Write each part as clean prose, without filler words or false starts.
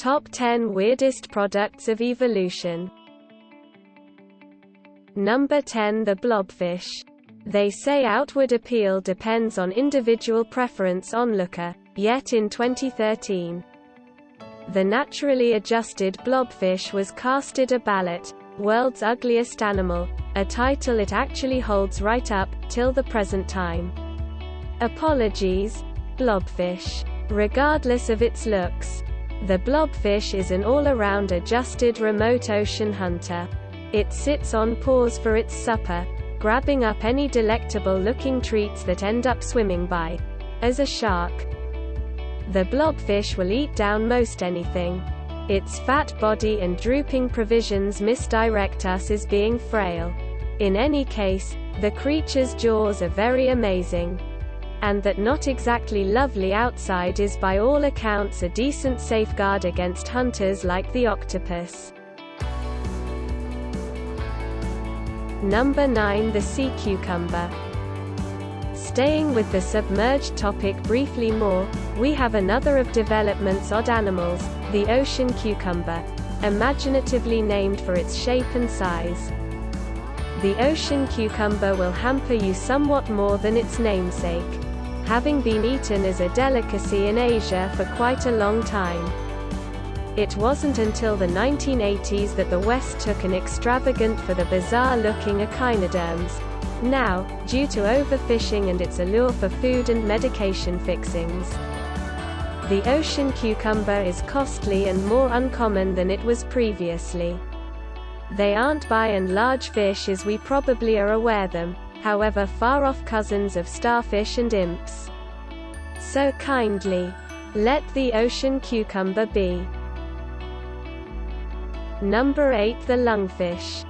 Top 10 Weirdest Products of Evolution. Number 10. The blobfish. They say outward appeal depends on individual preference onlooker, yet in 2013, the naturally adjusted blobfish was casted a ballot, world's ugliest animal, a title it actually holds right up till the present time. Apologies, blobfish. Regardless of its looks, the blobfish is an all-around adjusted remote ocean hunter. It sits on paws for its supper, grabbing up any delectable-looking treats that end up swimming by. As a shark, the blobfish will eat down most anything. Its fat body and drooping provisions misdirect us as being frail. In any case, the creature's jaws are very amazing. And that not exactly lovely outside is by all accounts a decent safeguard against hunters like the octopus. Number 9. The sea cucumber. Staying with the submerged topic briefly more, we have another of development's odd animals, the ocean cucumber, imaginatively named for its shape and size. The ocean cucumber will hamper you somewhat more than its namesake, having been eaten as a delicacy in Asia for quite a long time. It wasn't until the 1980s that the West took an extravagant for the bizarre-looking echinoderms. Now, due to overfishing and its allure for food and medication fixings, the ocean cucumber is costly and more uncommon than it was previously. They aren't by and large fish as we probably are aware them, however far-off cousins of starfish and imps. So kindly, let the ocean cucumber be. Number 8. The lungfish.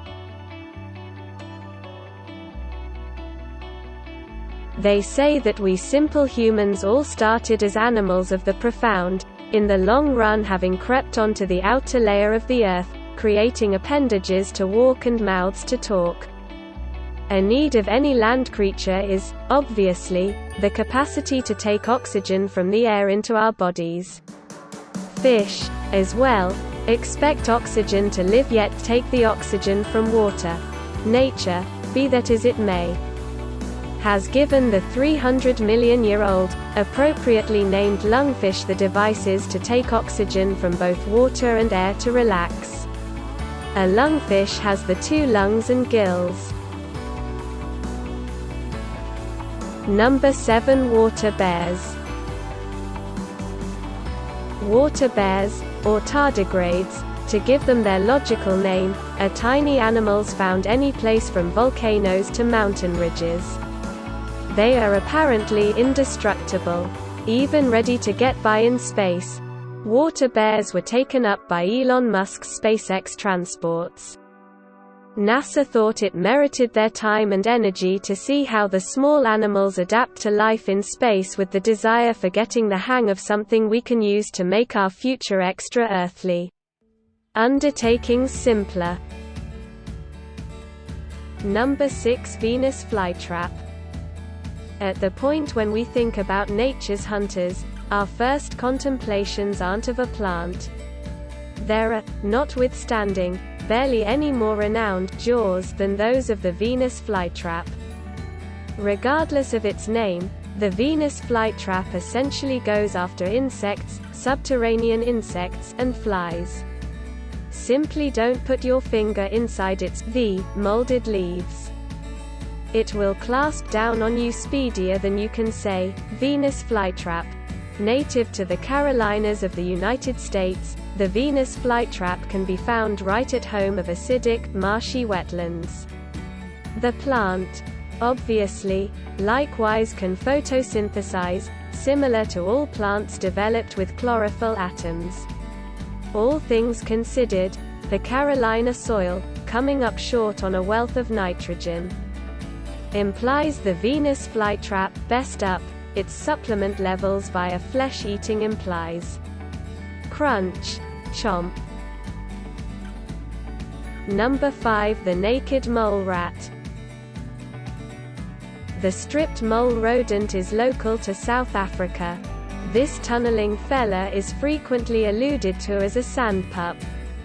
They say that we simple humans all started as animals of the profound, in the long run having crept onto the outer layer of the earth, creating appendages to walk and mouths to talk. A need of any land creature is, obviously, the capacity to take oxygen from the air into our bodies. Fish, as well, expect oxygen to live yet take the oxygen from water. Nature, be that as it may, has given the 300-million-year-old, appropriately named lungfish the devices to take oxygen from both water and air to relax. A lungfish has the 2 lungs and gills. Number 7. Water bears. Water bears, or tardigrades, to give them their logical name, are tiny animals found any place from volcanoes to mountain ridges. They are apparently indestructible, even ready to get by in space. Water bears were taken up by Elon Musk's SpaceX transports. NASA thought it merited their time and energy to see how the small animals adapt to life in space with the desire for getting the hang of something we can use to make our future extra-earthly undertakings simpler. Number 6. Venus flytrap. At the point when we think about nature's hunters, our first contemplations aren't of a plant. There are, notwithstanding, barely any more renowned jaws than those of the Venus flytrap. Regardless of its name, the Venus flytrap essentially goes after insects, subterranean insects, and flies. Simply don't put your finger inside its molded leaves. It will clasp down on you speedier than you can say. Venus flytrap. Native to the Carolinas of the United States, the Venus flytrap can be found right at home of acidic, marshy wetlands. The plant, obviously, likewise can photosynthesize, similar to all plants developed with chlorophyll atoms. All things considered, the Carolina soil, coming up short on a wealth of nitrogen, implies the Venus flytrap best up. Its supplement levels via flesh-eating implies crunch, chomp. Number 5. The naked mole rat. The stripped mole rodent is local to South Africa. This tunneling fella is frequently alluded to as a sandpup.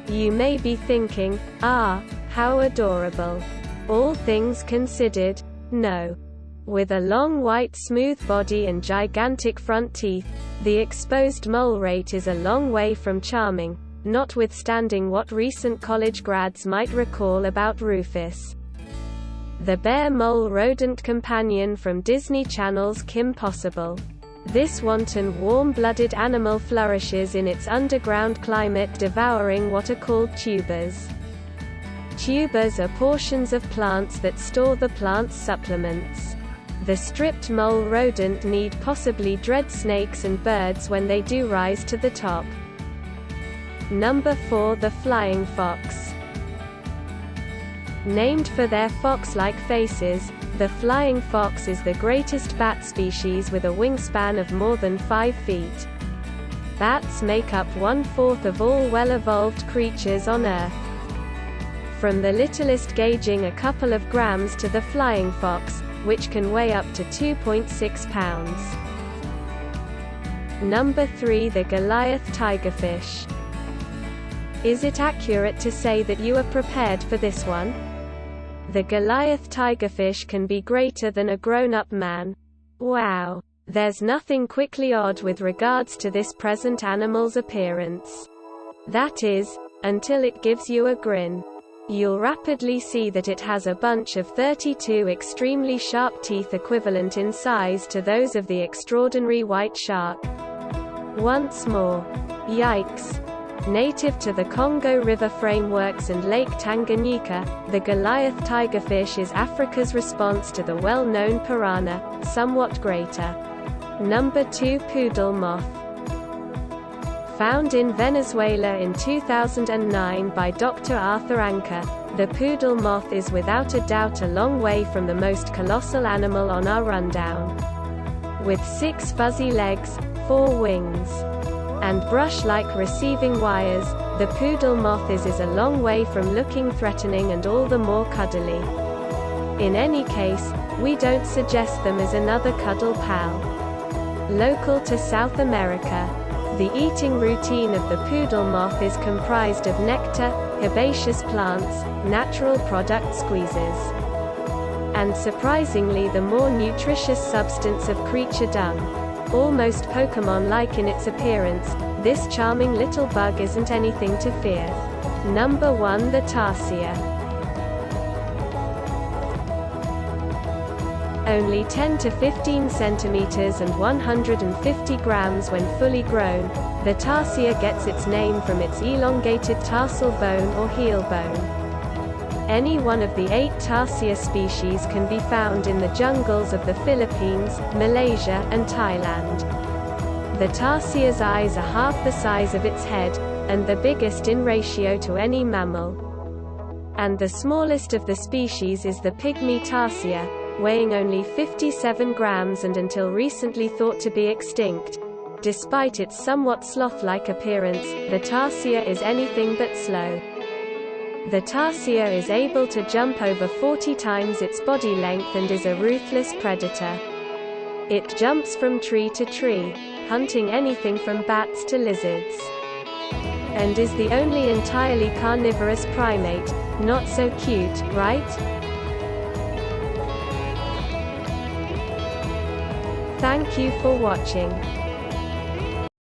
You may be thinking, ah, how adorable. All things considered, no. With a long white smooth body and gigantic front teeth, the exposed mole rat is a long way from charming, notwithstanding what recent college grads might recall about Rufus, the bear mole rodent companion from Disney Channel's Kim Possible. This wanton warm-blooded animal flourishes in its underground climate, devouring what are called tubers. Tubers are portions of plants that store the plant's supplements. The stripped mole rodent need possibly dread snakes and birds when they do rise to the top. Number 4. The flying fox. Named for their fox-like faces, the flying fox is the greatest bat species with a wingspan of more than 5 feet. Bats make up 1/4 of all well-evolved creatures on Earth. From the littlest gauging a couple of grams to the flying fox, which can weigh up to 2.6 pounds. Number 3. The Goliath Tigerfish. Is it accurate to say that you are prepared for this one? The Goliath Tigerfish can be greater than a grown-up man. Wow! There's nothing quickly odd with regards to this present animal's appearance. That is, until it gives you a grin. You'll rapidly see that it has a bunch of 32 extremely sharp teeth equivalent in size to those of the extraordinary white shark. Once more. Yikes! Native to the Congo River frameworks and Lake Tanganyika, the Goliath tigerfish is Africa's response to the well-known piranha, somewhat greater. Number 2. Poodle moth. Found in Venezuela in 2009 by Dr. Arthur Anker, the poodle moth is without a doubt a long way from the most colossal animal on our rundown. With 6 fuzzy legs, 4 wings, and brush-like receiving wires, the poodle moth is a long way from looking threatening and all the more cuddly. In any case, we don't suggest them as another cuddle pal. Local to South America, the eating routine of the poodle moth is comprised of nectar, herbaceous plants, natural product squeezes, and surprisingly the more nutritious substance of creature dung. Almost Pokemon-like in its appearance, this charming little bug isn't anything to fear. Number 1. The Tarsier. Only 10 to 15 centimeters and 150 grams when fully grown, the Tarsier gets its name from its elongated tarsal bone or heel bone. Any one of the 8 Tarsier species can be found in the jungles of the Philippines, Malaysia, and Thailand. The Tarsier's eyes are half the size of its head, and the biggest in ratio to any mammal. And the smallest of the species is the pygmy Tarsier, weighing only 57 grams and until recently thought to be extinct. Despite its somewhat sloth-like appearance, the Tarsier is anything but slow. The Tarsier is able to jump over 40 times its body length and is a ruthless predator. It jumps from tree to tree, hunting anything from bats to lizards, and is the only entirely carnivorous primate. Not so cute, right? Thank you for watching.